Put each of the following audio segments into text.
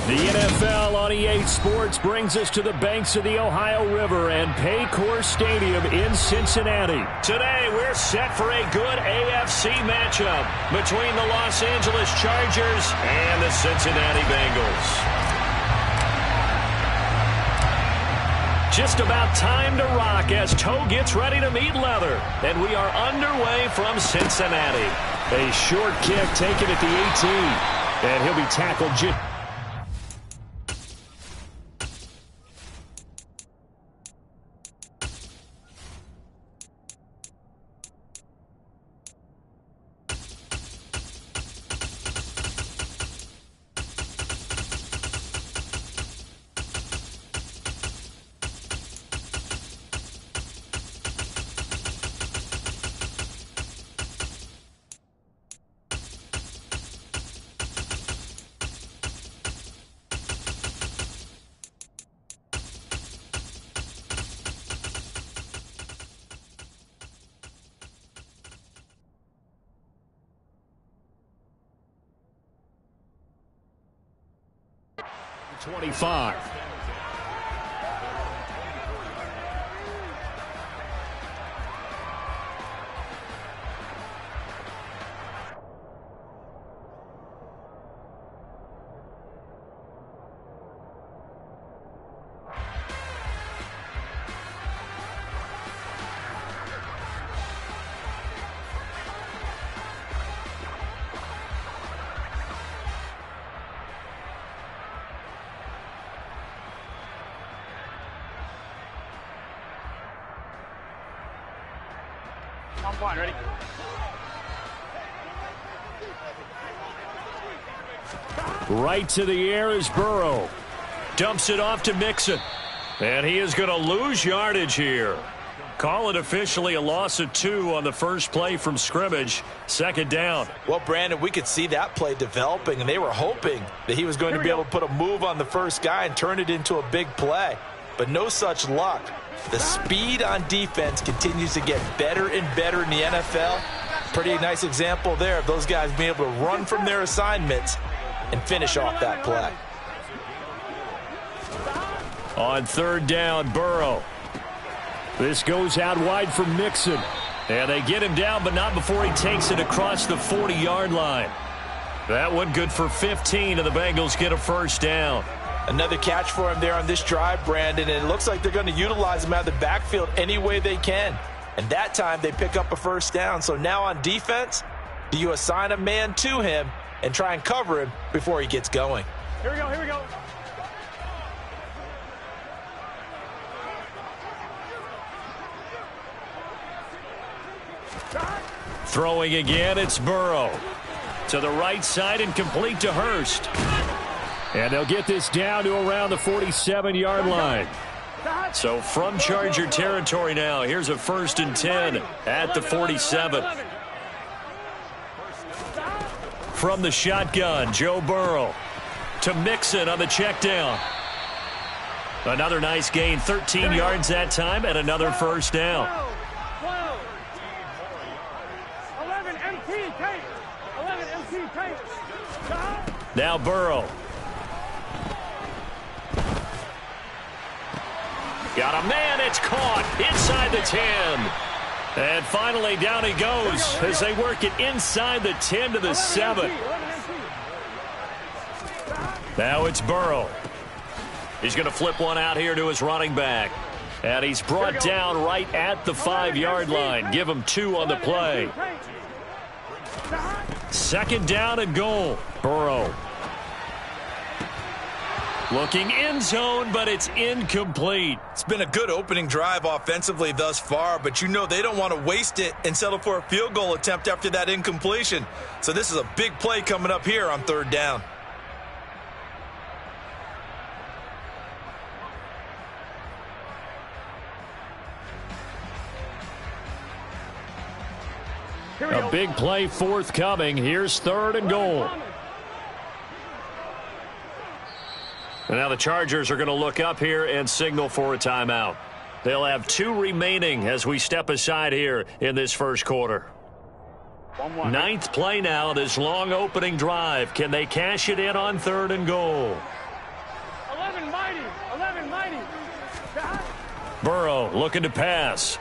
The NFL on EA Sports brings us to the banks of the Ohio River and Paycor Stadium in Cincinnati. Today, we're set for a good AFC matchup between the Los Angeles Chargers and the Cincinnati Bengals. Just about time to rock as toe gets ready to meet leather. And we are underway from Cincinnati. A short kick taken at the 18. And he'll be tackled just... .25. One, ready? Right to the air is Burrow. Dumps it off to Mixon. And he is going to lose yardage here. Call it officially a loss of 2 on the first play from scrimmage. Second down. Well, Brandon, we could see that play developing, and they were hoping that he was going to be able to put a move on the first guy and turn it into a big play. But no such luck. The speed on defense continues to get better and better in the NFL. Pretty nice example there of those guys being able to run from their assignments and finish off that play. On third down, Burrow. This goes out wide for Mixon. And they get him down, but not before he takes it across the 40-yard line. That one good for 15, and the Bengals get a first down. Another catch for him there on this drive, Brandon, and it looks like they're going to utilize him out of the backfield any way they can. And that time they pick up a first down. So now on defense, do you assign a man to him and try and cover him before he gets going? Here we go, here we go. Throwing again, it's Burrow. To the right side and complete to Hurst. And they'll get this down to around the 47-yard line. So from Charger territory now, here's a 1st and 10 at the 47. From the shotgun, Joe Burrow to Mixon on the check down. Another nice gain, 13 yards that time, and another first down. 11 MT tape. 11 MT tape. Now Burrow. Got a man, it's caught inside the 10. And finally down he goes as they work it inside the 10 to the 7. Now it's Burrow. He's going to flip one out here to his running back. And he's brought down right at the 5-yard line. Give him 2 on the play. Second down and goal. Burrow. Looking in zone, but it's incomplete. It's been a good opening drive offensively thus far, but you know they don't want to waste it and settle for a field goal attempt after that incompletion. So this is a big play coming up here on third down. A big play forthcoming. Here's third and goal. And now the Chargers are going to look up here and signal for a timeout. They'll have 2 remaining as we step aside here in this first quarter. 1-1. 9th play now, this long opening drive. Can they cash it in on third and goal? Burrow looking to pass.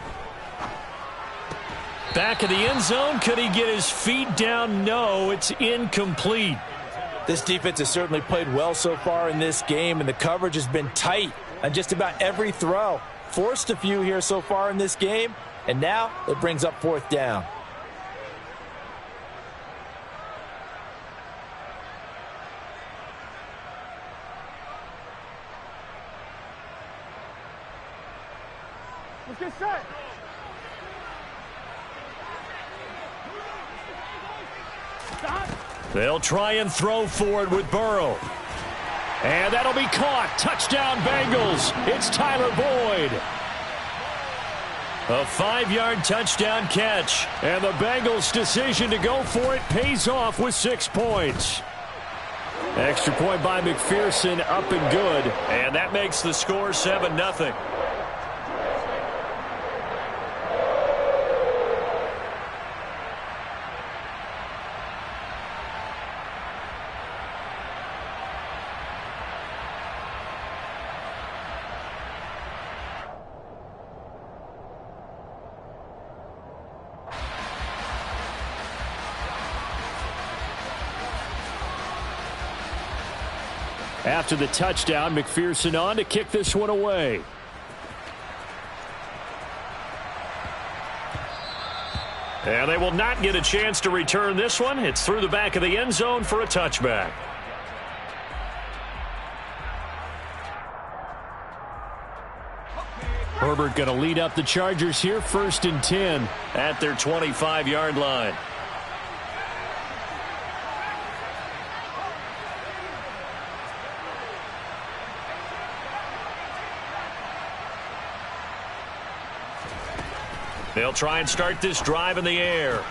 Back of the end zone. Could he get his feet down? No, it's incomplete. This defense has certainly played well so far in this game, and the coverage has been tight on just about every throw. Forced a few here so far in this game, and now it brings up 4th down. Let's get set. Stop. They'll try and throw forward with Burrow. And that'll be caught. Touchdown, Bengals. It's Tyler Boyd. A 5-yard touchdown catch. And the Bengals' decision to go for it pays off with 6 points. Extra point by McPherson, up and good. And that makes the score 7-0. After the touchdown, McPherson on to kick this one away. And they will not get a chance to return this one. It's through the back of the end zone for a touchback. Herbert going to lead up the Chargers here, 1st and 10 at their 25-yard line. They'll try and start this drive in the air.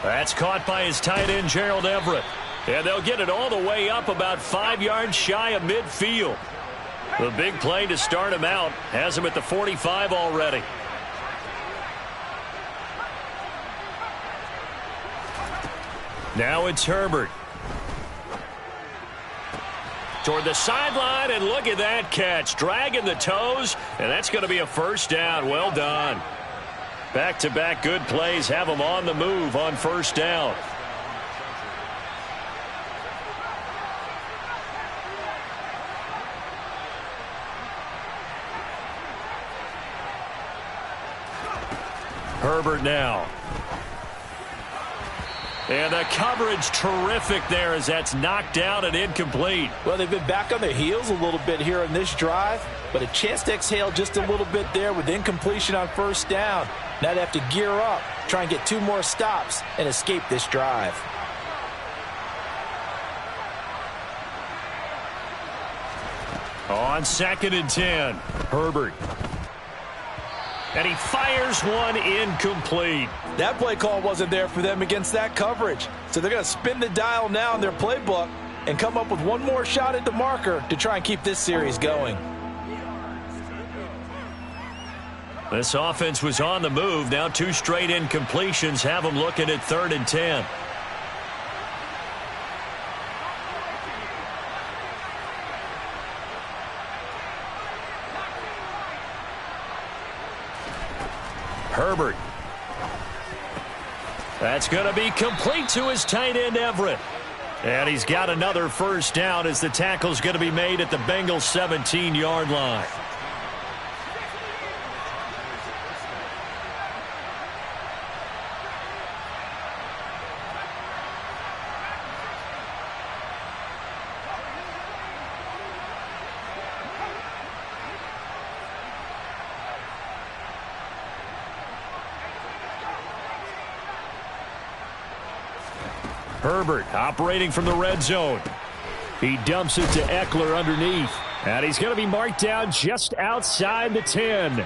That's caught by his tight end, Gerald Everett. And they'll get it all the way up about 5 yards shy of midfield. The big play to start him out has him at the 45 already. Now it's Herbert. Toward the sideline, and look at that catch. Dragging the toes, and that's going to be a 1st down. Well done. Back-to-back good plays have them on the move on 1st down. Herbert now. And the coverage terrific there as that's knocked down and incomplete. Well, they've been back on their heels a little bit here in this drive, but a chance to exhale just a little bit there with incompletion on 1st down. Now they have to gear up, try and get 2 more stops, and escape this drive. On 2nd and 10, Herbert. And he fires one incomplete. That play call wasn't there for them against that coverage. So they're going to spin the dial now in their playbook and come up with one more shot at the marker to try and keep this series going. This offense was on the move. Now 2 straight incompletions have them looking at 3rd and 10. Herbert. That's going to be complete to his tight end, Everett. And he's got another 1st down as the tackle's going to be made at the Bengals' 17-yard line. Herbert operating from the red zone. He dumps it to Eckler underneath. And he's going to be marked down just outside the 10.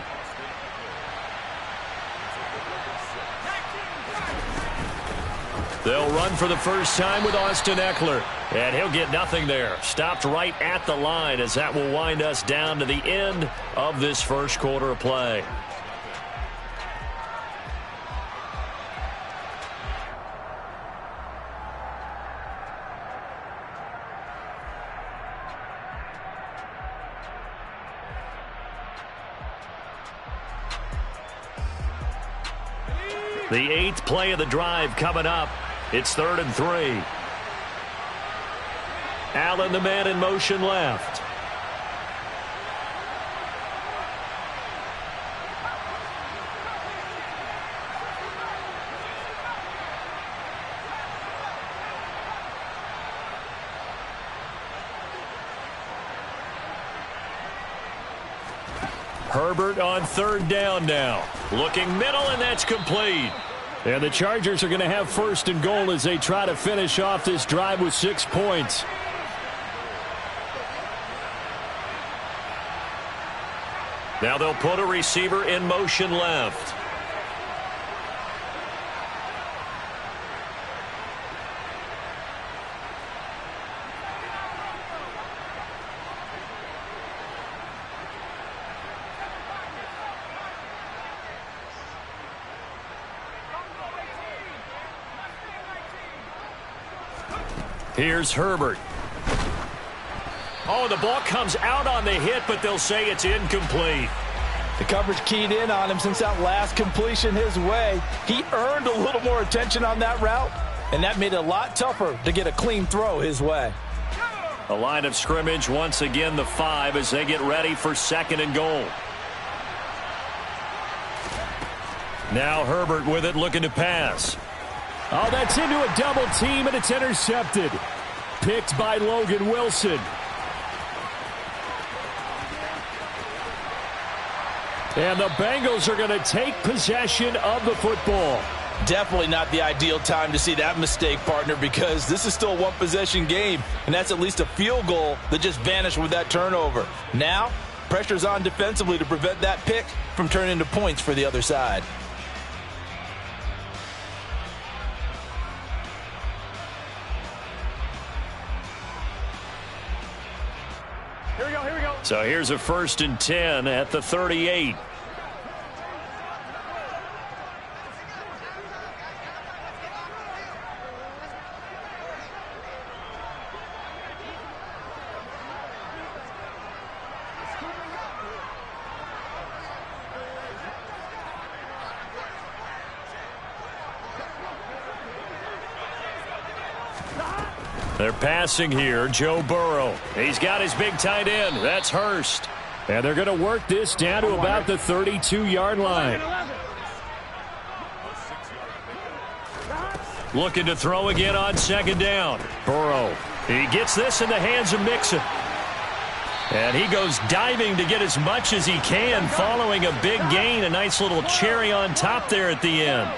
They'll run for the first time with Austin Eckler. And he'll get nothing there. Stopped right at the line as that will wind us down to the end of this first quarter of play. The 8th play of the drive coming up. It's 3rd and 3. Allen, the man in motion left. Herbert on 3rd down now. Looking middle, and that's complete. And the Chargers are going to have 1st and goal as they try to finish off this drive with 6 points. Now they'll put a receiver in motion left. Here's Herbert. Oh, the ball comes out on the hit, but they'll say it's incomplete. The coverage keyed in on him since that last completion his way. He earned a little more attention on that route, and that made it a lot tougher to get a clean throw his way. A line of scrimmage, once again the 5 as they get ready for 2nd and goal. Now Herbert with it, looking to pass. Oh, that's into a double team, and it's intercepted. Picked by Logan Wilson. And the Bengals are going to take possession of the football. Definitely not the ideal time to see that mistake, partner, because this is still a one-possession game, and that's at least a field goal that just vanished with that turnover. Now, pressure's on defensively to prevent that pick from turning into points for the other side. Here we go. So here's a 1st and 10 at the 38. They're passing here. Joe Burrow. He's got his big tight end. That's Hurst. And they're going to work this down to about the 32-yard line. Looking to throw again on 2nd down. Burrow. He gets this in the hands of Mixon. And he goes diving to get as much as he can following a big gain. A nice little cherry on top there at the end.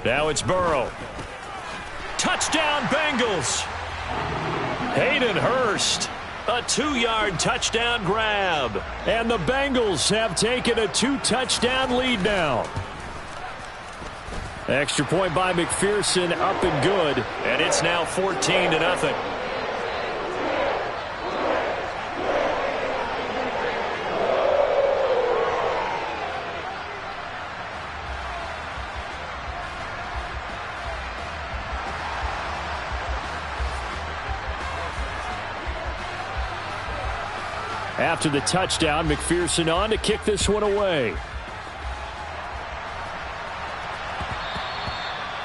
Now it's Burrow. Touchdown, Bengals. Hayden Hurst. A 2-yard touchdown grab. And the Bengals have taken a 2-touchdown lead now. Extra point by McPherson, up and good. And it's now 14-0. After the touchdown, McPherson on to kick this one away.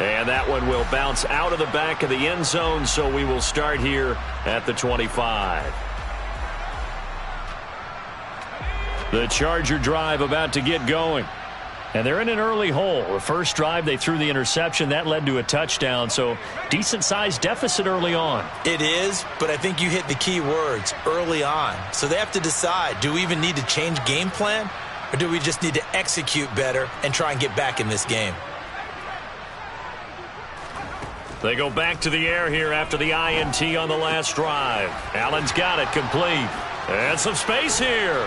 And that one will bounce out of the back of the end zone, so we will start here at the 25. The Charger drive about to get going. And they're in an early hole. The first drive, they threw the interception. That led to a touchdown, so decent-sized deficit early on. It is, but I think you hit the key words, early on. So they have to decide, do we even need to change game plan, or do we just need to execute better and try and get back in this game? They go back to the air here after the INT on the last drive. Allen's got it complete. And some space here.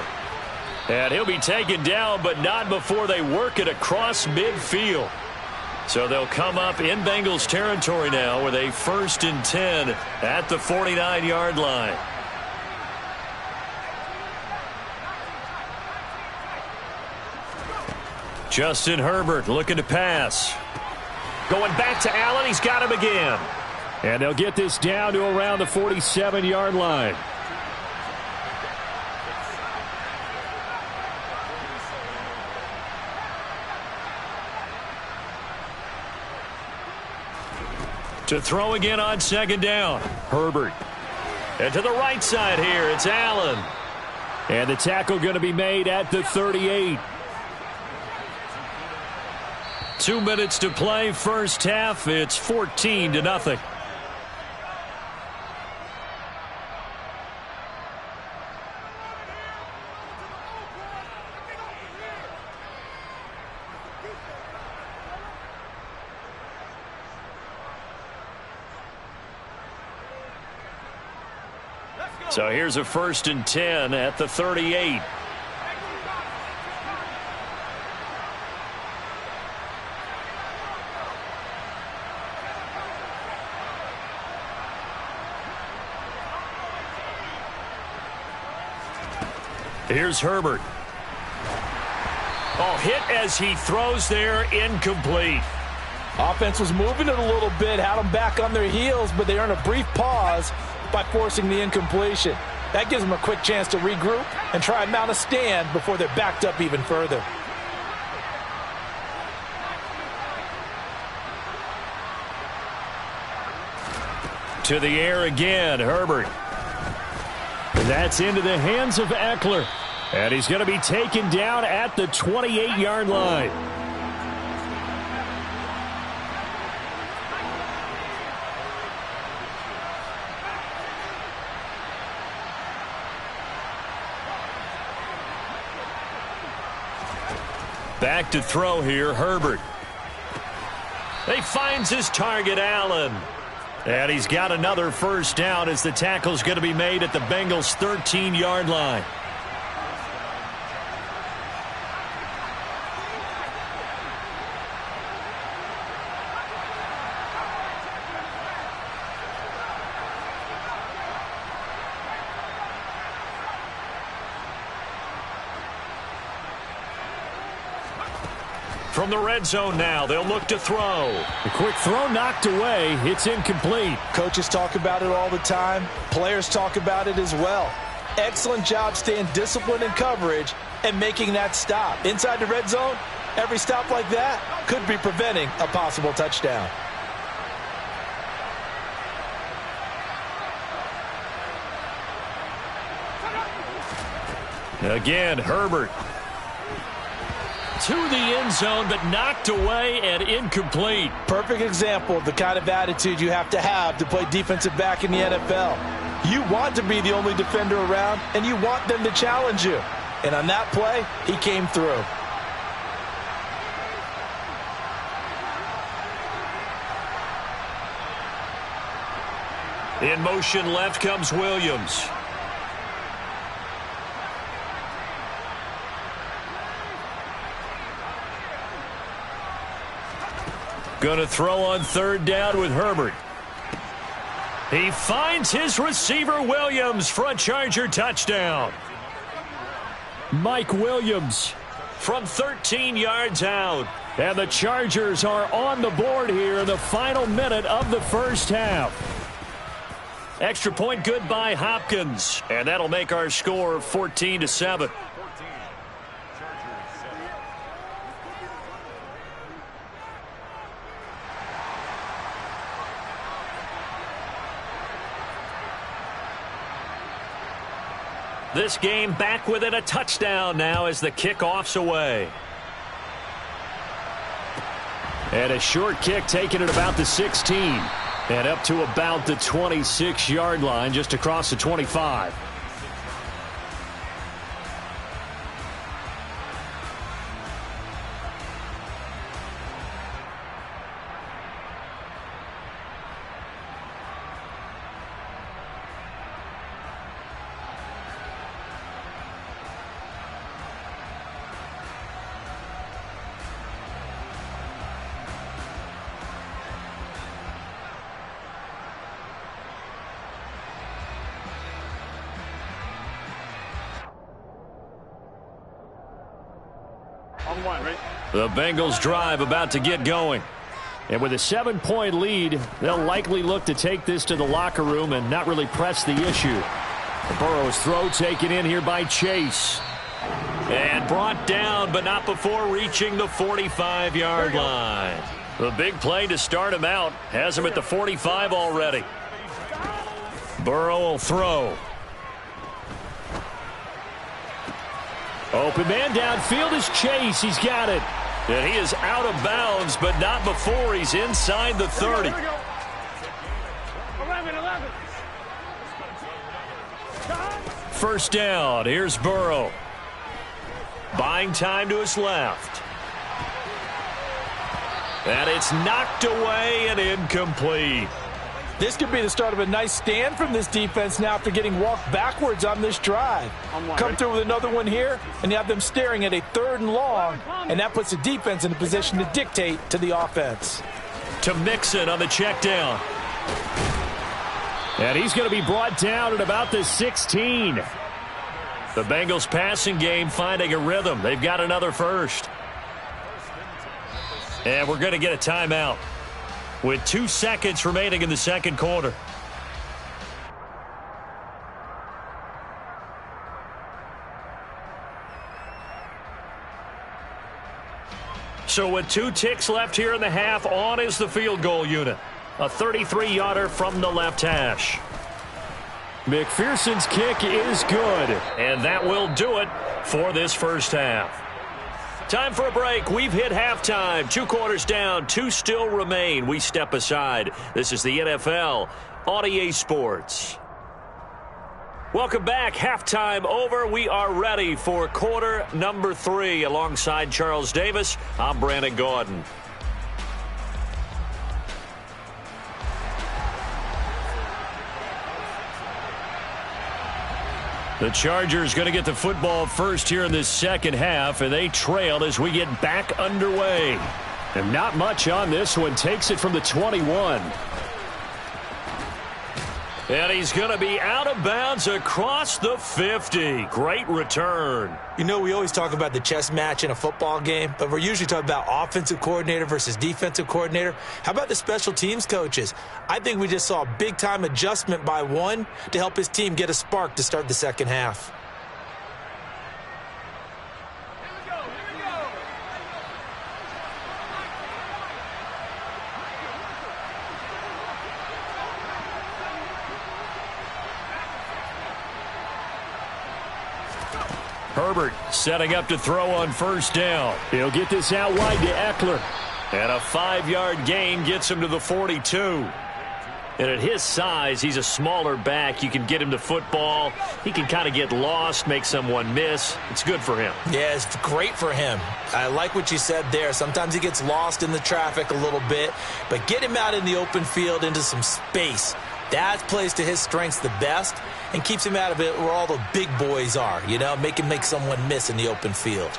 And he'll be taken down, but not before they work it across midfield. So they'll come up in Bengals territory now with a 1st and 10 at the 49-yard line. Justin Herbert looking to pass. Going back to Allen. He's got him again. And they'll get this down to around the 47-yard line. To throw again on second down. Herbert. And to the right side here, it's Allen. And the tackle going to be made at the 38. 2 minutes to play, first half. It's 14-0. So here's a 1st and 10 at the 38. Here's Herbert. Oh, hit as he throws there, incomplete. Offense was moving it a little bit, had them back on their heels, but they earned a brief pause by forcing the incompletion. That gives them a quick chance to regroup and try and mount a stand before they're backed up even further. To the air again, Herbert. That's into the hands of Eckler. And he's going to be taken down at the 28-yard line. Back to throw here, Herbert. He finds his target, Allen. And he's got another first down as the tackle's going to be made at the Bengals' 13-yard line. From the red zone now, they'll look to throw. The quick throw knocked away. It's incomplete. Coaches talk about it all the time. Players talk about it as well. Excellent job staying disciplined in coverage and making that stop. Inside the red zone, every stop like that could be preventing a possible touchdown. Again, Herbert. To the end zone, but knocked away and incomplete. Perfect example of the kind of attitude you have to play defensive back in the NFL. You want to be the only defender around, and you want them to challenge you. And on that play, he came through. In motion left comes Williams. Going to throw on third down with Herbert. He finds his receiver, Williams, for a Charger touchdown. Mike Williams from 13 yards out. And the Chargers are on the board here in the final minute of the first half. Extra point good by Hopkins. And that'll make our score 14-7. This game back within a touchdown now as the kickoff's away. And a short kick taken at about the 16. And up to about the 26-yard line, just across the 25. The Bengals drive about to get going. And with a 7-point lead, they'll likely look to take this to the locker room and not really press the issue. Burrow's throw taken in here by Chase. And brought down, but not before reaching the 45-yard line. The big play to start him out has him at the 45 already. Burrow will throw. Open man downfield is Chase. He's got it. And he is out of bounds, but not before he's inside the 30. 11. First down. Here's Burrow. Buying time to his left. And it's knocked away and incomplete. This could be the start of a nice stand from this defense now after getting walked backwards on this drive. Come through with another one here, and you have them staring at a 3rd and long, and that puts the defense in a position to dictate to the offense. To Mixon on the check down. And he's going to be brought down at about the 16. The Bengals passing game finding a rhythm. They've got another first. And we're going to get a timeout with 2 seconds remaining in the second quarter. So with 2 ticks left here in the half, on is the field goal unit. A 33-yarder from the left hash. McPherson's kick is good. And that will do it for this first half. Time for a break. We've hit halftime. 2 quarters down. 2 still remain. We step aside. This is the NFL on EA Sports. Welcome back. Halftime over. We are ready for quarter number 3. Alongside Charles Davis, I'm Brandon Gordon. The Chargers going to get the football first here in this second half, and they trailed as we get back underway. And not much on this one. Takes it from the 21. And he's going to be out of bounds across the 50. Great return. You know, we always talk about the chess match in a football game, but we're usually talking about offensive coordinator versus defensive coordinator. How about the special teams coaches? I think we just saw a big-time adjustment by one to help his team get a spark to start the second half. Herbert setting up to throw on first down. He'll get this out wide to Eckler. And a 5-yard gain gets him to the 42. And at his size, he's a smaller back. You can get him to football. He can kind of get lost, make someone miss. It's good for him. Yeah, it's great for him. I like what you said there. Sometimes he gets lost in the traffic a little bit. But get him out in the open field into some space. That plays to his strengths the best and keeps him out of it where all the big boys are, you know, make someone miss in the open field.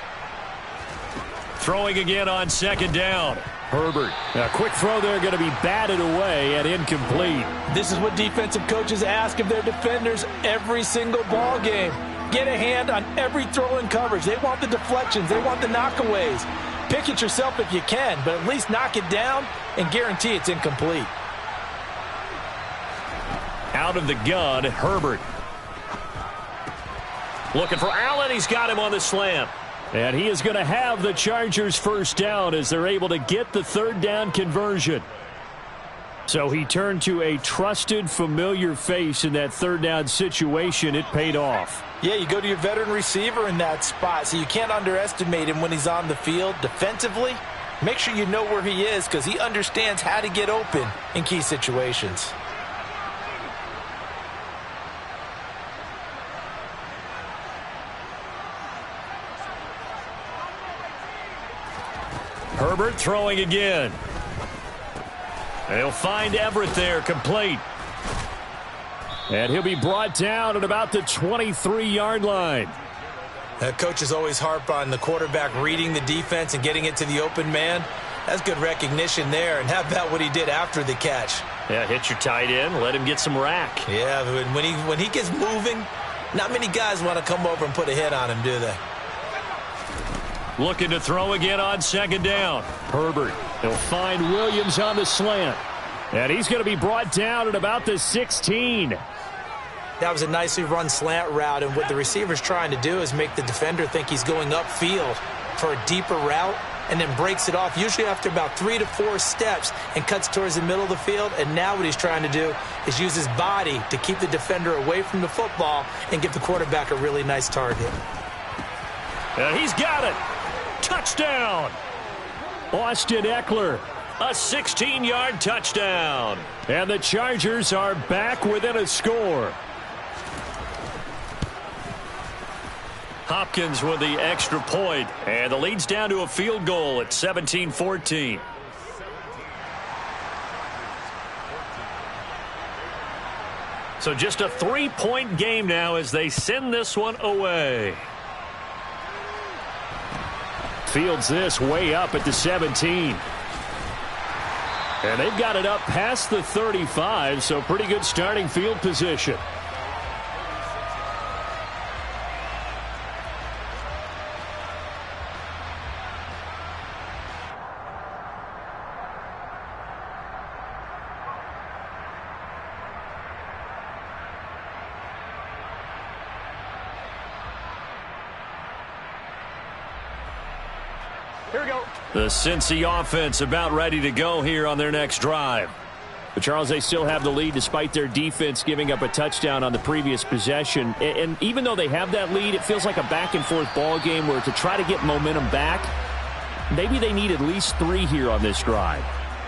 Throwing again on second down. Herbert. A quick throw there going to be batted away and incomplete. This is what defensive coaches ask of their defenders every single ball game. Get a hand on every throw in coverage. They want the deflections. They want the knockaways. Pick it yourself if you can, but at least knock it down and guarantee it's incomplete. Out of the gun, Herbert. Looking for Allen. He's got him on the slant. And he is going to have the Chargers first down as they're able to get the third down conversion. So he turned to a trusted, familiar face in that third down situation. It paid off. Yeah, you go to your veteran receiver in that spot, so you can't underestimate him when he's on the field. Defensively, make sure you know where he is because he understands how to get open in key situations. Herbert throwing again. And he'll find Everett there, complete. And he'll be brought down at about the 23-yard line. Coaches always harp on the quarterback reading the defense and getting it to the open man. That's good recognition there. And how about what he did after the catch? Yeah, hit your tight end, let him get some rack. Yeah, but when he gets moving, not many guys want to come over and put a hit on him, do they? Looking to throw again on second down. Herbert. He'll find Williams on the slant. And he's going to be brought down at about the 16. That was a nicely run slant route, and what the receiver's trying to do is make the defender think he's going upfield for a deeper route. and then breaks it off, usually after about 3 to 4 steps, and cuts towards the middle of the field. And now what he's trying to do is use his body to keep the defender away from the football and give the quarterback a really nice target. And he's got it. Touchdown. Austin Eckler. A 16-yard touchdown. And the Chargers are back within a score. Hopkins with the extra point, and the lead's down to a field goal at 17-14. So just a 3-point game now as they send this one away. Fields this way up at the 17. And they've got it up past the 35, so pretty good starting field position. Here we go. The Cincy offense about ready to go here on their next drive. But, Charles, they still have the lead despite their defense giving up a touchdown on the previous possession. And even though they have that lead, it feels like a back-and-forth ball game where to try to get momentum back, maybe they need at least 3 here on this drive.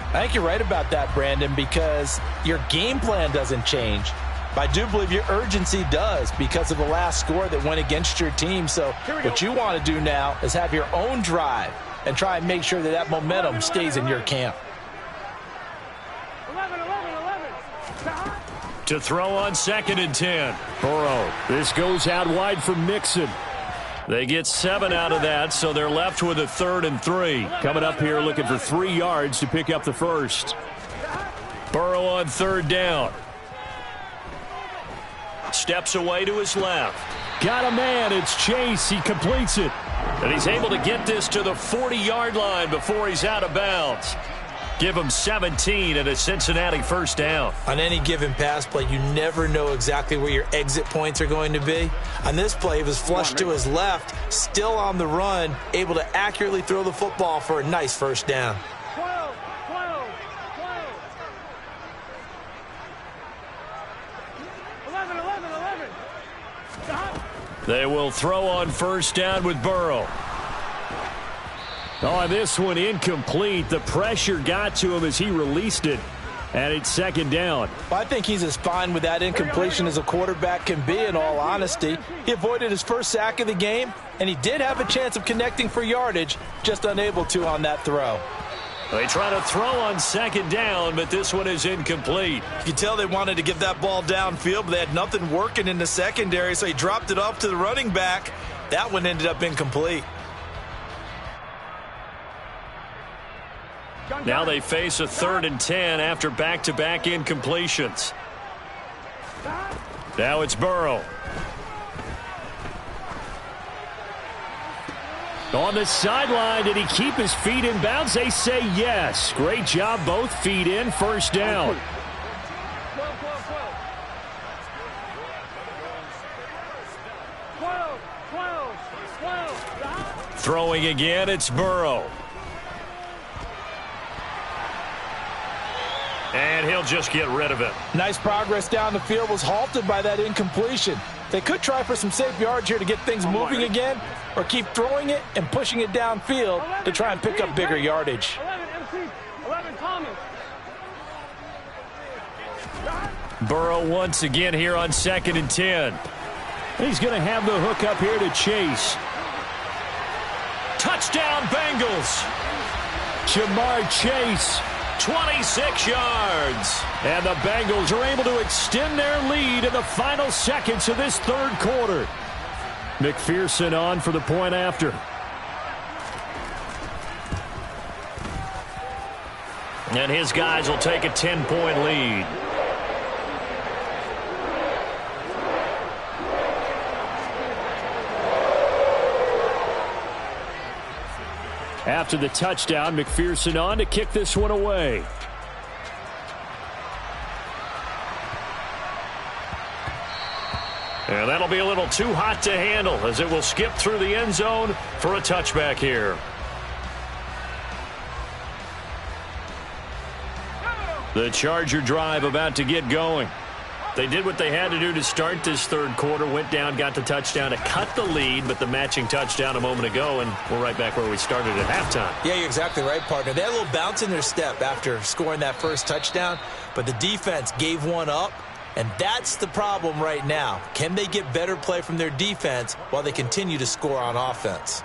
I think you're right about that, Brandon, because your game plan doesn't change. But I do believe your urgency does because of the last score that went against your team. So what you want to do now is have your own drive and try and make sure that that momentum stays in your camp. 11. To throw on 2nd and 10. Burrow. This goes out wide for Mixon. They get 7 out of that, so they're left with a 3rd and 3. Coming up here looking for 3 yards to pick up the first. Burrow on 3rd down. Steps away to his left. Got a man. It's Chase. He completes it. And he's able to get this to the 40-yard line before he's out of bounds. Give him 17 and a Cincinnati first down. On any given pass play, you never know exactly where your exit points are going to be. On this play, he was flushed to his left, still on the run, able to accurately throw the football for a nice first down. 12. 11. Stop. They will throw on first down with Burrow. On this one, incomplete. The pressure got to him as he released it, and it's 2nd down. Well, I think he's as fine with that incompletion as a quarterback can be, in all honesty. He avoided his first sack of the game, and he did have a chance of connecting for yardage, just unable to on that throw. They try to throw on 2nd down, but this one is incomplete. You can tell they wanted to get that ball downfield, but they had nothing working in the secondary, so he dropped it off to the running back. That one ended up incomplete. Now they face a 3rd and 10 after back-to-back incompletions. Now it's Burrow. On the sideline, did he keep his feet in bounds? They say yes. Great job, both feet in, first down. 12. Throwing again, it's Burrow. And he'll just get rid of it. Nice progress down the field, was halted by that incompletion. They could try for some safe yards here to get things moving again, or keep throwing it and pushing it downfield to try and pick up bigger yardage. 11 Thomas. Burrow once again here on 2nd and 10. He's going to have the hook up here to Chase. Touchdown, Bengals. Jamar Chase. 26 yards. And the Bengals are able to extend their lead in the final seconds of this 3rd quarter. McPherson on for the point after. And his guys will take a 10-point lead. After the touchdown, McPherson on to kick this one away. And that'll be a little too hot to handle as it will skip through the end zone for a touchback here. The Charger drive about to get going. They did what they had to do to start this third quarter, went down, got the touchdown to cut the lead, but the matching touchdown a moment ago, and we're right back where we started at halftime. Yeah, you're exactly right, partner. They had a little bounce in their step after scoring that first touchdown, but the defense gave one up, and that's the problem right now. Can they get better play from their defense while they continue to score on offense?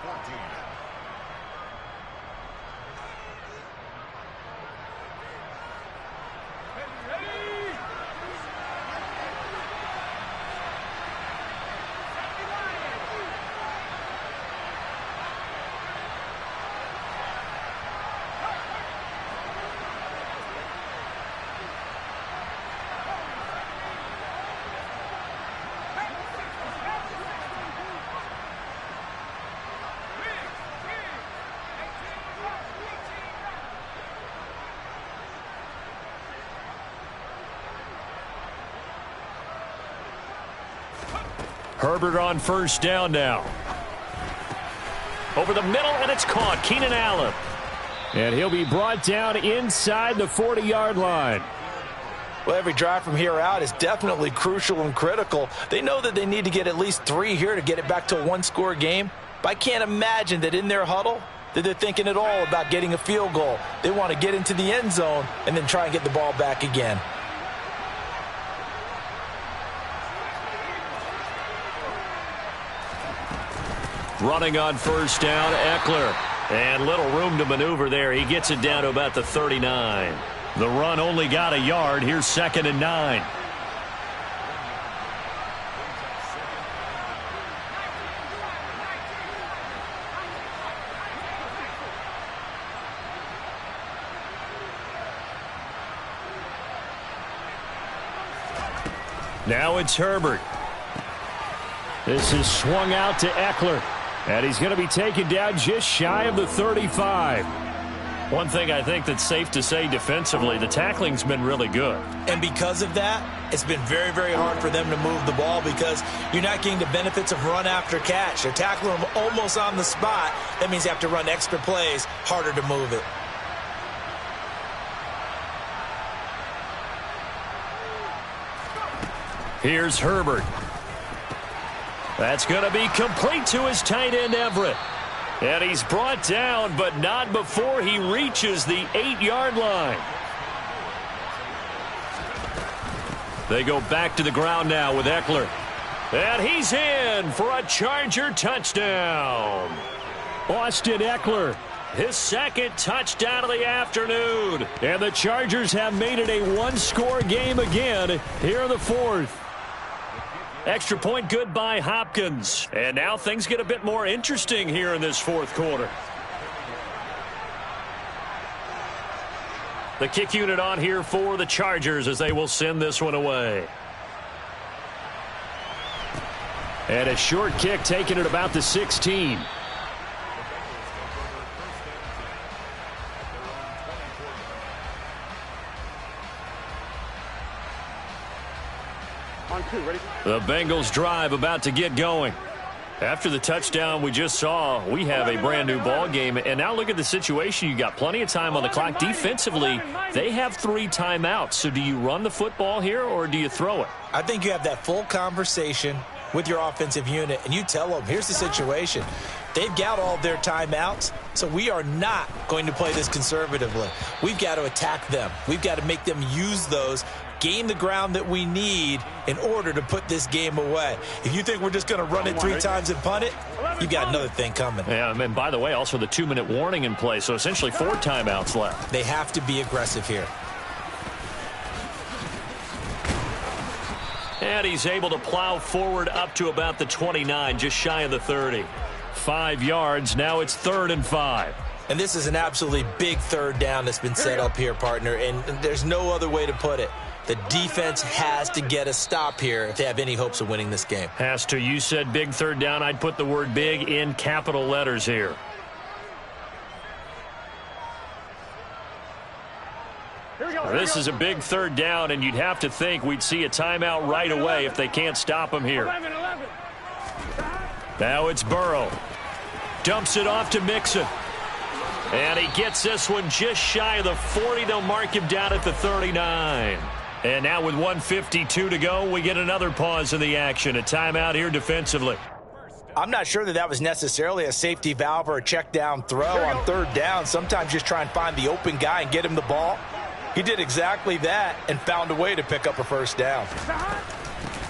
Herbert on first down now. Over the middle, and it's caught. Keenan Allen. And he'll be brought down inside the 40-yard line. Well, every drive from here out is definitely crucial and critical. They know that they need to get at least 3 here to get it back to a one-score game. But I can't imagine that in their huddle that they're thinking at all about getting a field goal. They want to get into the end zone and then try and get the ball back again. Running on first down, Eckler. And little room to maneuver there. He gets it down to about the 39. The run only got a yard. Here's 2nd and 9. Now it's Herbert. This is swung out to Eckler. And he's going to be taken down just shy of the 35. One thing I think that's safe to say defensively, the tackling's been really good. And because of that, it's been very, very hard for them to move the ball because you're not getting the benefits of run after catch. They're tackling them almost on the spot. That means you have to run extra plays, harder to move it. Here's Herbert. That's going to be complete to his tight end, Everett. And he's brought down, but not before he reaches the 8-yard line. They go back to the ground now with Eckler. And he's in for a Charger touchdown. Austin Eckler, his second touchdown of the afternoon. And the Chargers have made it a one-score game again here in the fourth. Extra point good by Hopkins. And now things get a bit more interesting here in this fourth quarter. The kick unit on here for the Chargers as they will send this one away. And a short kick taken at about the 16. The Bengals drive about to get going. After the touchdown we just saw, we have a brand new ball game. And now look at the situation. You got plenty of time on the clock. Defensively, they have 3 timeouts. So do you run the football here or do you throw it? I think you have that full conversation with your offensive unit, and you tell them, here's the situation. They've got all their timeouts, so we are not going to play this conservatively. We've got to attack them. We've got to make them use those, gain the ground that we need in order to put this game away. If you think we're just going to run it 3 times and punt it, you got another thing coming. Yeah, and by the way, also the 2-minute warning in play, so essentially 4 timeouts left. They have to be aggressive here. And he's able to plow forward up to about the 29, just shy of the 30. 5 yards, now it's 3rd and 5. And this is an absolutely big third down that's been set up here, partner, and there's no other way to put it. The defense has to get a stop here if they have any hopes of winning this game. Has to. You said big third down. I'd put the word big in capital letters here. This is a big third down, and you'd have to think we'd see a timeout right away if they can't stop him here. Now it's Burrow. Dumps it off to Mixon. And he gets this one just shy of the 40. They'll mark him down at the 39. And now with 1:52 to go, we get another pause in the action. A timeout here defensively. I'm not sure that was necessarily a safety valve or a check down throw on third down. Sometimes just try and find the open guy and get him the ball. He did exactly that and found a way to pick up a first down.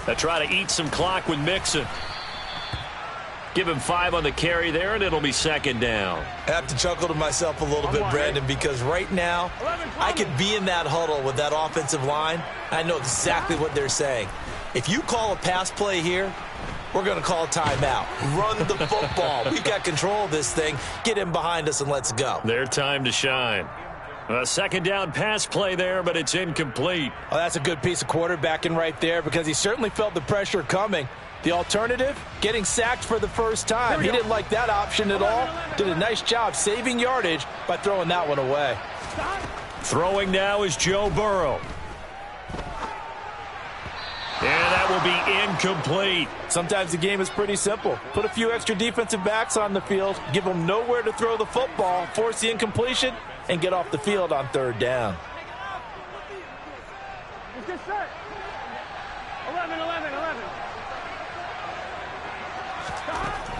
They try to eat some clock with Mixon. Give him 5 on the carry there, and it'll be second down. I have to chuckle to myself a little bit, Brandon, because right now I could be in that huddle with that offensive line. I know exactly what they're saying. If you call a pass play here, we're going to call a timeout. Run the football. We've got control of this thing. Get him behind us and let's go. Their time to shine. A second down pass play there, but it's incomplete. Oh, that's a good piece of quarterbacking right there because he certainly felt the pressure coming. The alternative, getting sacked for the first time. He didn't like that option at all. Did a nice job saving yardage by throwing that one away. Throwing now is Joe Burrow. And that will be incomplete. Sometimes the game is pretty simple. Put a few extra defensive backs on the field, give them nowhere to throw the football, force the incompletion, and get off the field on third down. It's just set. 11.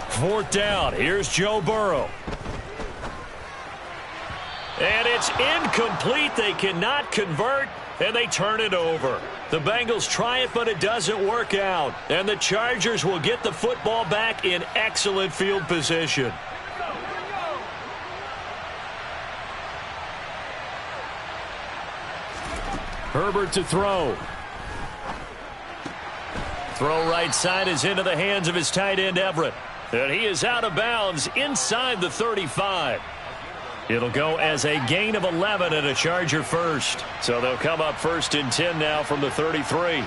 Fourth down. Here's Joe Burrow. And it's incomplete. They cannot convert, and they turn it over. The Bengals try it, but it doesn't work out. And the Chargers will get the football back in excellent field position. Herbert to throw. Throw right side is into the hands of his tight end, Everett. And he is out of bounds inside the 35. It'll go as a gain of 11 and a Charger first. So they'll come up first and 10 now from the 33.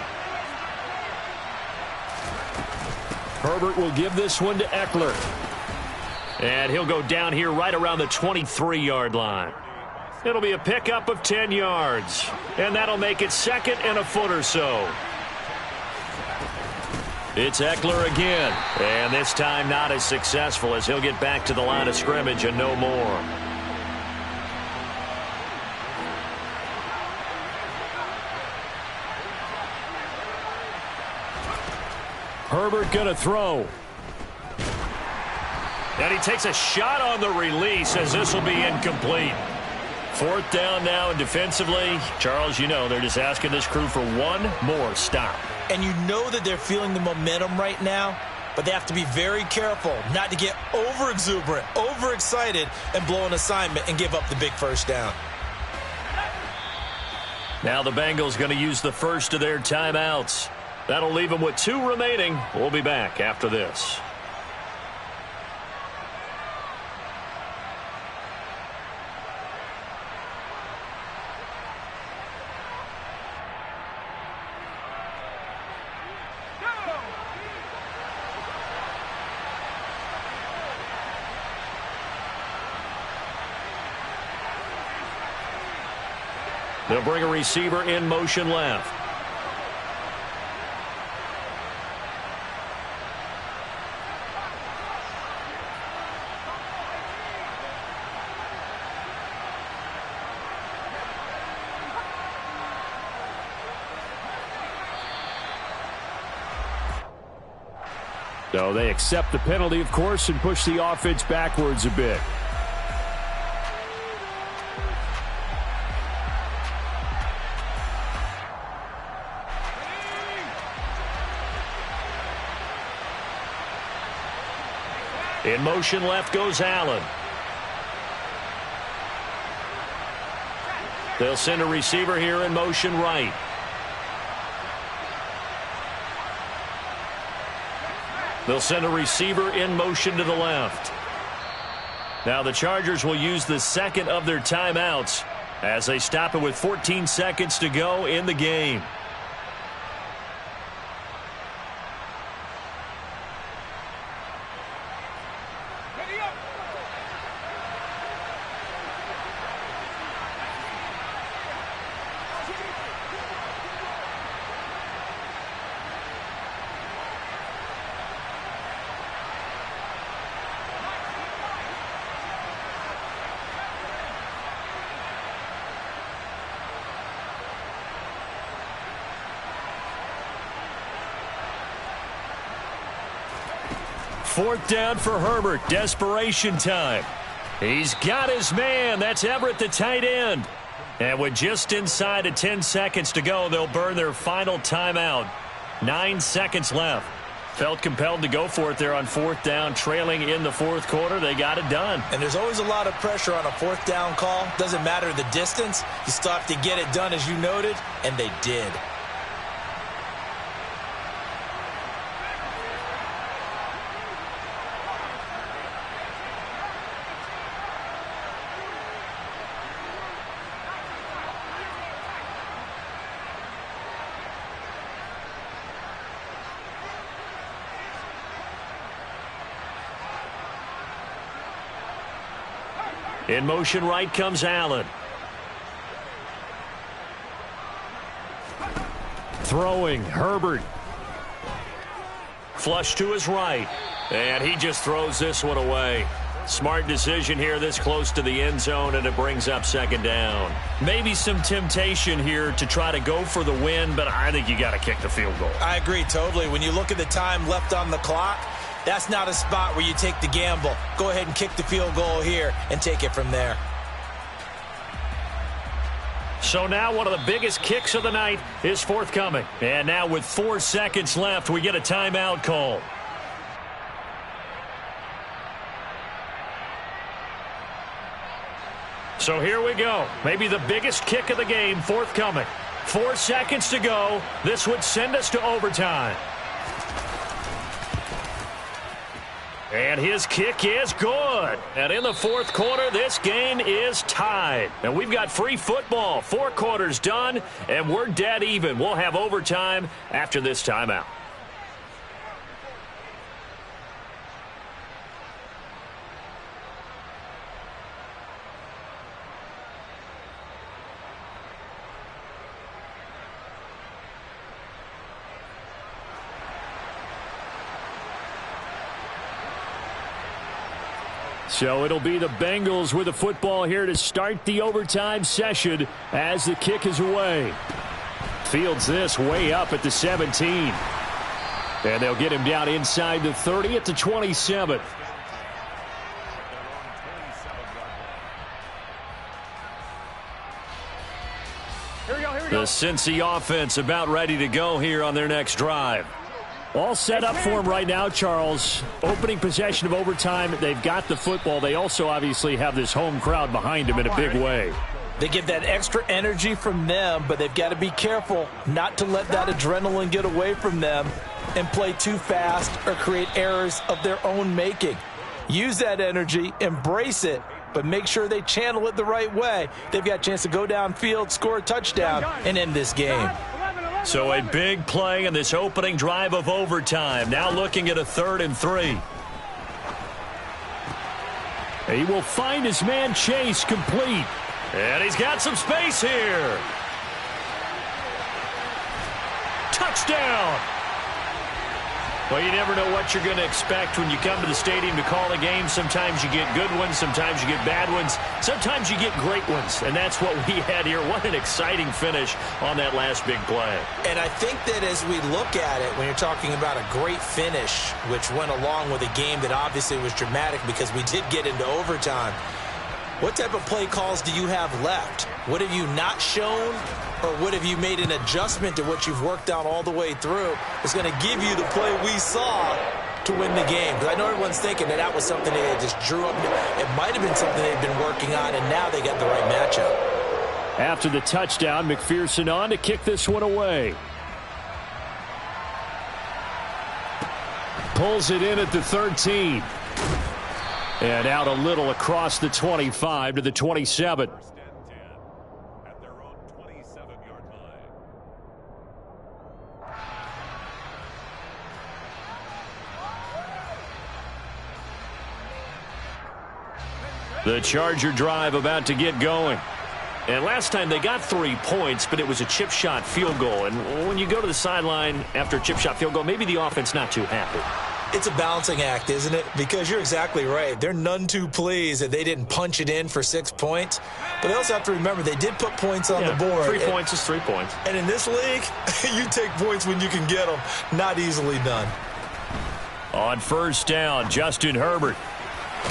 Herbert will give this one to Eckler. And he'll go down here right around the 23-yard line. It'll be a pickup of 10 yards. And that'll make it second and a foot or so. It's Eckler again. And this time not as successful as he'll get back to the line of scrimmage and no more. Herbert going to throw. And he takes a shot on the release as this will be incomplete. Fourth down now, and defensively, Charles, you know, they're just asking this crew for one more stop. And you know that they're feeling the momentum right now, but they have to be very careful not to get over-exuberant, overexcited, and blow an assignment and give up the big first down. Now the Bengals going to use the first of their timeouts. That'll leave them with 2 remaining. We'll be back after this. They'll bring a receiver in motion left. So they accept the penalty, of course, and push the offense backwards a bit. In motion left goes Allen. They'll send a receiver here in motion right. They'll send a receiver in motion to the left. Now the Chargers will use the second of their timeouts as they stop it with 14 seconds to go in the game. 4th down for Herbert. Desperation time. He's got his man. That's Everett, the tight end. And with just inside of 10 seconds to go, they'll burn their final timeout. 9 seconds left. Felt compelled to go for it there on 4th down, trailing in the 4th quarter. They got it done. And there's always a lot of pressure on a 4th down call. Doesn't matter the distance. You still have to get it done, as you noted, and they did. In motion right comes Allen. Throwing, Herbert. Flush to his right. And he just throws this one away. Smart decision here this close to the end zone, and it brings up 2nd down. Maybe some temptation here to try to go for the win, but I think you got to kick the field goal. I agree totally. When you look at the time left on the clock, that's not a spot where you take the gamble. Go ahead and kick the field goal here and take it from there. So now one of the biggest kicks of the night is forthcoming. And now with 4 seconds left, we get a timeout call. So here we go. Maybe the biggest kick of the game forthcoming. 4 seconds to go. This would send us to overtime. And his kick is good. And in the 4th quarter, this game is tied. And we've got free football. 4 quarters done, and we're dead even. We'll have overtime after this timeout. So it'll be the Bengals with the football here to start the overtime session as the kick is away. Fields this way up at the 17. And they'll get him down inside the 30 at the 27. The Cincy offense about ready to go here on their next drive. All set up for him right now, Charles. Opening possession of overtime. They've got the football. They also obviously have this home crowd behind them in a big way. They get that extra energy from them, but they've got to be careful not to let that adrenaline get away from them and play too fast or create errors of their own making. Use that energy, embrace it, but make sure they channel it the right way. They've got a chance to go downfield, score a touchdown, and end this game. So a big play in this opening drive of overtime. Now looking at a 3rd and 3. He will find his man Chase complete. And he's got some space here. Touchdown. Well, you never know what you're going to expect when you come to the stadium to call a game. Sometimes you get good ones. Sometimes you get bad ones. Sometimes you get great ones. And that's what we had here. What an exciting finish on that last big play. And I think that as we look at it, when you're talking about a great finish, which went along with a game that obviously was dramatic because we did get into overtime, what type of play calls do you have left? What have you not shown? Or what have you made an adjustment to what you've worked out all the way through? It's going to give you the play we saw to win the game. Because I know everyone's thinking that was something they just drew up. It might have been something they've been working on, and now they got the right matchup. After the touchdown, McPherson on to kick this one away. Pulls it in at the 13. And out a little across the 25 to the 27. The Charger drive about to get going. And last time they got 3 points, but it was a chip shot field goal. And when you go to the sideline after a chip shot field goal, maybe the offense not too happy. It's a balancing act, isn't it? Because you're exactly right. They're none too pleased that they didn't punch it in for 6 points. But they also have to remember they did put points on the board. 3 points is 3 points. And in this league, you take points when you can get them. Not easily done. On first down, Justin Herbert.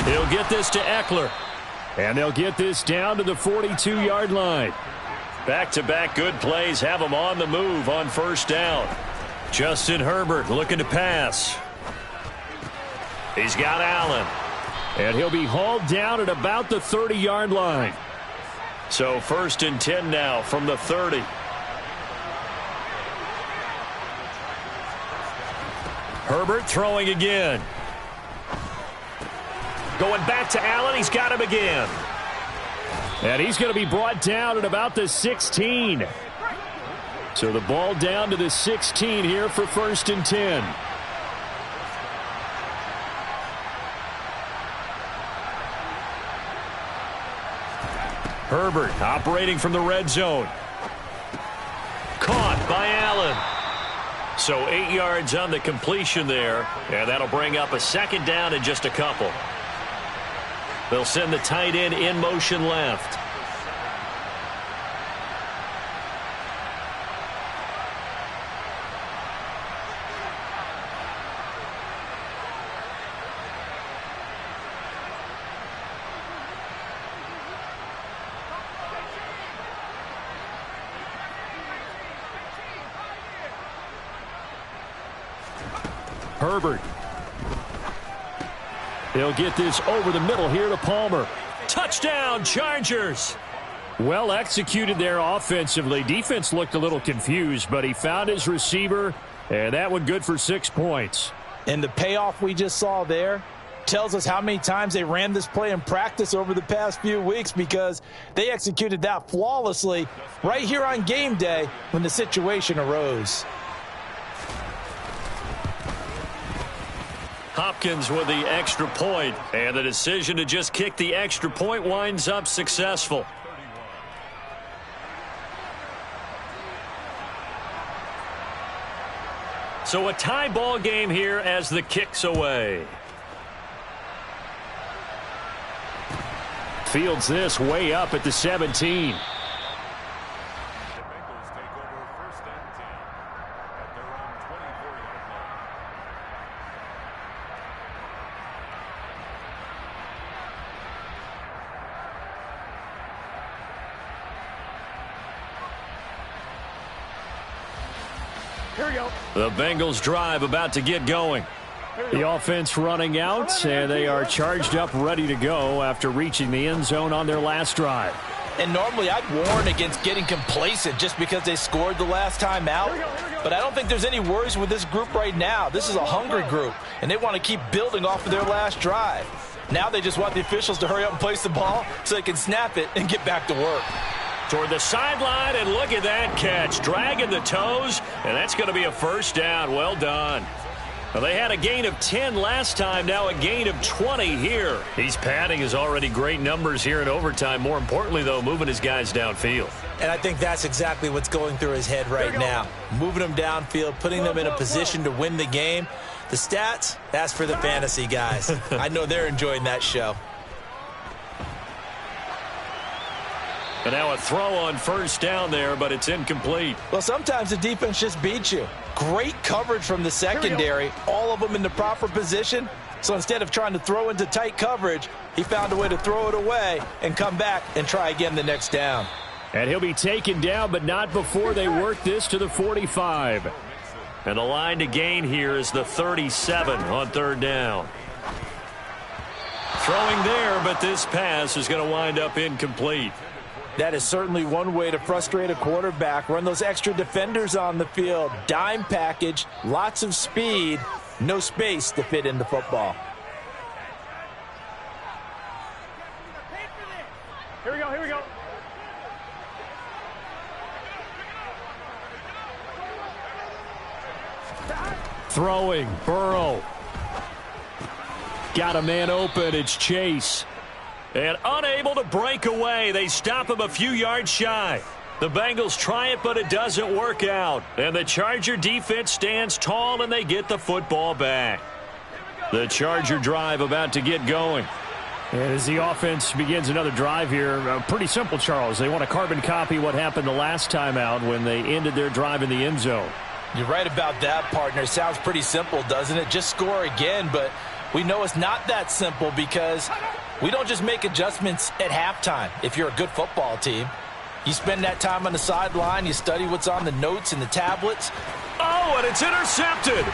He'll get this to Eckler. And they'll get this down to the 42-yard line. Back-to-back good plays have him on the move on first down. Justin Herbert looking to pass. He's got Allen. And he'll be hauled down at about the 30-yard line. So 1st and 10 now from the 30. Herbert throwing again. Going back to Allen. He's got him again. And he's going to be brought down at about the 16. So the ball down to the 16 here for 1st and 10. Herbert operating from the red zone. Caught by Allen. So 8 yards on the completion there. And that'll bring up a 2nd down and just a couple. They'll send the tight end in motion left. Herbert. He'll get this over the middle here to Palmer. Touchdown, Chargers. Well executed there offensively. Defense looked a little confused, but he found his receiver, and that one good for 6 points. And the payoff we just saw there tells us how many times they ran this play in practice over the past few weeks, because they executed that flawlessly right here on game day when the situation arose. Hopkins with the extra point, and the decision to just kick the extra point winds up successful. So a tie ball game here as the kick's away. Fields this way up at the 17. The Bengals drive about to get going. The offense running out, and they are charged up, ready to go after reaching the end zone on their last drive. And normally I'd warn against getting complacent just because they scored the last time out. But I don't think there's any worries with this group right now. This is a hungry group, and they want to keep building off of their last drive. Now they just want the officials to hurry up and place the ball so they can snap it and get back to work. Toward the sideline, and look at that catch. Dragging the toes, and that's going to be a 1st down. Well done. Well, they had a gain of 10 last time, now a gain of 20 here. He's padding his already great numbers here in overtime. More importantly, though, moving his guys downfield. And I think that's exactly what's going through his head right now. Moving them downfield, putting them in a position to win the game. The stats, that's for the fantasy guys. I know they're enjoying that show. And now a throw on 1st down there, but it's incomplete. Well, sometimes the defense just beats you. Great coverage from the secondary, all of them in the proper position. So instead of trying to throw into tight coverage, he found a way to throw it away and come back and try again the next down. And he'll be taken down, but not before they work this to the 45. And the line to gain here is the 37 on 3rd down. Throwing there, but this pass is going to wind up incomplete. That is certainly one way to frustrate a quarterback. Run those extra defenders on the field. Dime package, lots of speed, no space to fit in the football. Here we go, here we go. Throwing, Burrow. Got a man open, it's Chase. And unable to break away. They stop him a few yards shy. The Bengals try it, but it doesn't work out. And the Charger defense stands tall, and they get the football back. The Charger drive about to get going. And as the offense begins another drive here, pretty simple, Charles. They want to carbon copy what happened the last time out when they ended their drive in the end zone. You're right about that, partner. Sounds pretty simple, doesn't it? Just score again, but we know it's not that simple because we don't just make adjustments at halftime if you're a good football team. You spend that time on the sideline, you study what's on the notes and the tablets. Oh, and it's intercepted.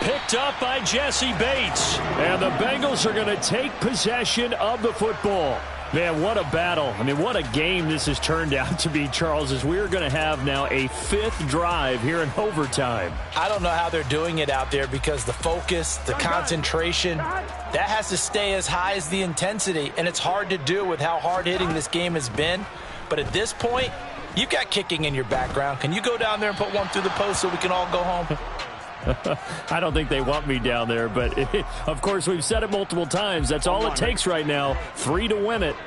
Picked up by Jesse Bates. And the Bengals are going to take possession of the football. Man, what a battle. I mean, what a game this has turned out to be, Charles, as we're going to have now a 5th drive here in overtime. I don't know how they're doing it out there because the focus, the concentration, that has to stay as high as the intensity, and it's hard to do with how hard-hitting this game has been. But at this point, you've got kicking in your background. Can you go down there and put one through the post so we can all go home? I don't think they want me down there, but of course we've said it multiple times. That's all it takes right now, 3 to win it.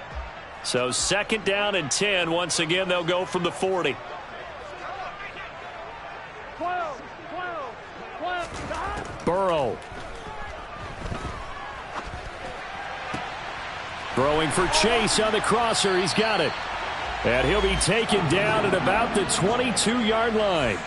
So 2nd down and 10. Once again, they'll go from the 40. 12. Burrow. Throwing for Chase on the crosser. He's got it. And he'll be taken down at about the 22-yard line.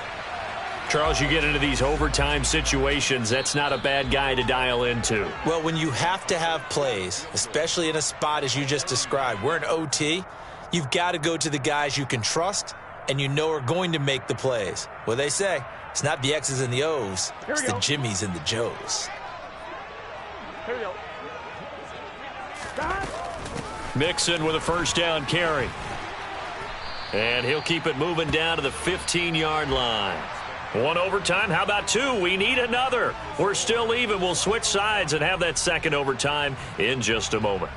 Charles, you get into these overtime situations, that's not a bad guy to dial into. Well, when you have to have plays, especially in a spot as you just described, we're in OT, you've got to go to the guys you can trust and you know are going to make the plays. Well, they say it's not the X's and the O's, it's the Jimmies and the Joes. Here we go. Mixon with a 1st down carry. And he'll keep it moving down to the 15-yard line. 1 overtime. How about 2? We need another. We're still even. We'll switch sides and have that 2nd overtime in just a moment.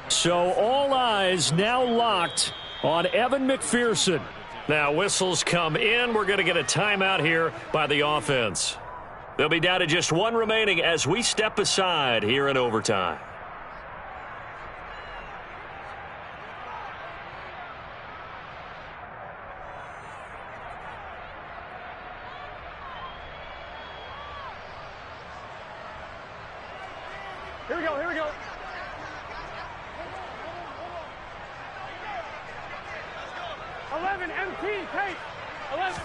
So all eyes now locked on Evan McPherson. Now whistles come in. We're going to get a timeout here by the offense. They'll be down to just 1 remaining as we step aside here in overtime. Here we go. 11 MT, take. 11.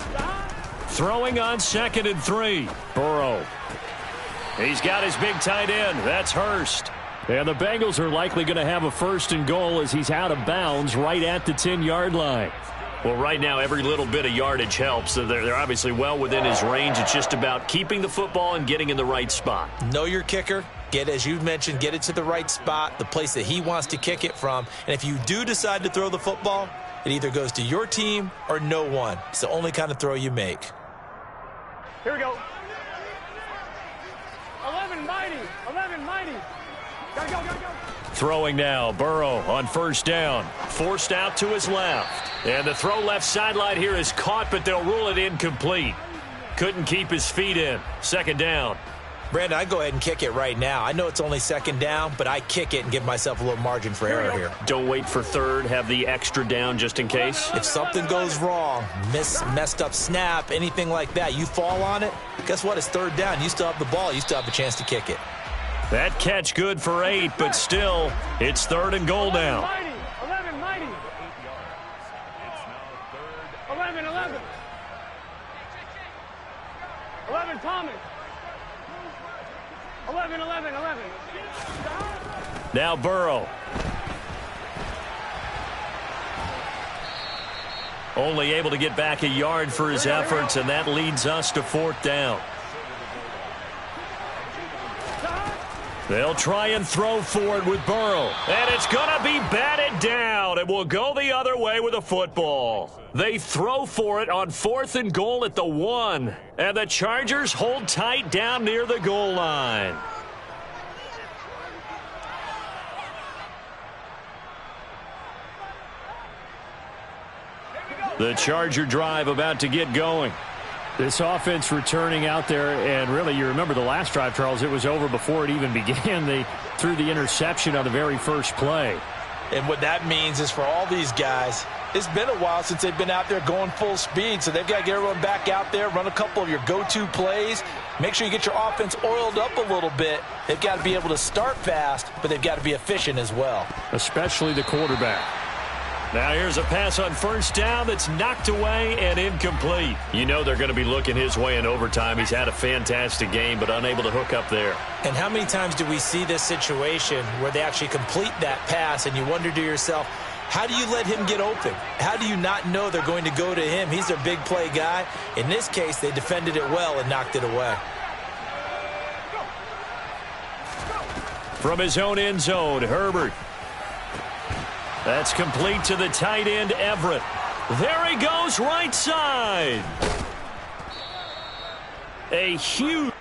Throwing on 2nd and 3. Burrow. He's got his big tight end. That's Hurst. And the Bengals are likely going to have a 1st and goal as he's out of bounds right at the 10-yard line. Well, right now, every little bit of yardage helps. So they're obviously well within his range. It's just about keeping the football and getting in the right spot. Know your kicker. Get, as you mentioned, get it to the right spot, the place that he wants to kick it from. And if you do decide to throw the football, it either goes to your team or no one. It's the only kind of throw you make. Here we go. 11 mighty. Gotta go. Throwing now, Burrow on 1st down. Forced out to his left. And the throw left sideline here is caught, but they'll rule it incomplete. Couldn't keep his feet in. 2nd down. Brandon, I go ahead and kick it right now. I know it's only 2nd down, but I kick it and give myself a little margin for error here. Don't wait for 3rd. Have the extra down just in case. If something goes wrong, messed up snap, anything like that, you fall on it, guess what? It's 3rd down. You still have the ball. You still have a chance to kick it. That catch good for 8, but still, it's 3rd and goal now. 11 mighty. 11. 11 Thomas. 11. Now Burrow. Only able to get back a yard for his efforts, and that leads us to 4th down. They'll try and throw for it with Burrow. And it's going to be batted down. It will go the other way with a football. They throw for it on 4th and goal at the 1. And the Chargers hold tight down near the goal line. The Charger drive about to get going. This offense returning out there, and really, you remember the last drive, Charles, it was over before it even began. They threw the interception on the very first play. And what that means is for all these guys, it's been a while since they've been out there going full speed, so they've got to get everyone back out there, run a couple of your go-to plays, make sure you get your offense oiled up a little bit. They've got to be able to start fast, but they've got to be efficient as well. Especially the quarterback. Now here's a pass on first down that's knocked away and incomplete. You know they're going to be looking his way in overtime. He's had a fantastic game, but unable to hook up there. And how many times do we see this situation where they actually complete that pass and you wonder to yourself, how do you let him get open? How do you not know they're going to go to him? He's their big play guy. In this case, they defended it well and knocked it away. From his own end zone, Herbert. That's complete to the tight end, Everett. There he goes, right side. A huge...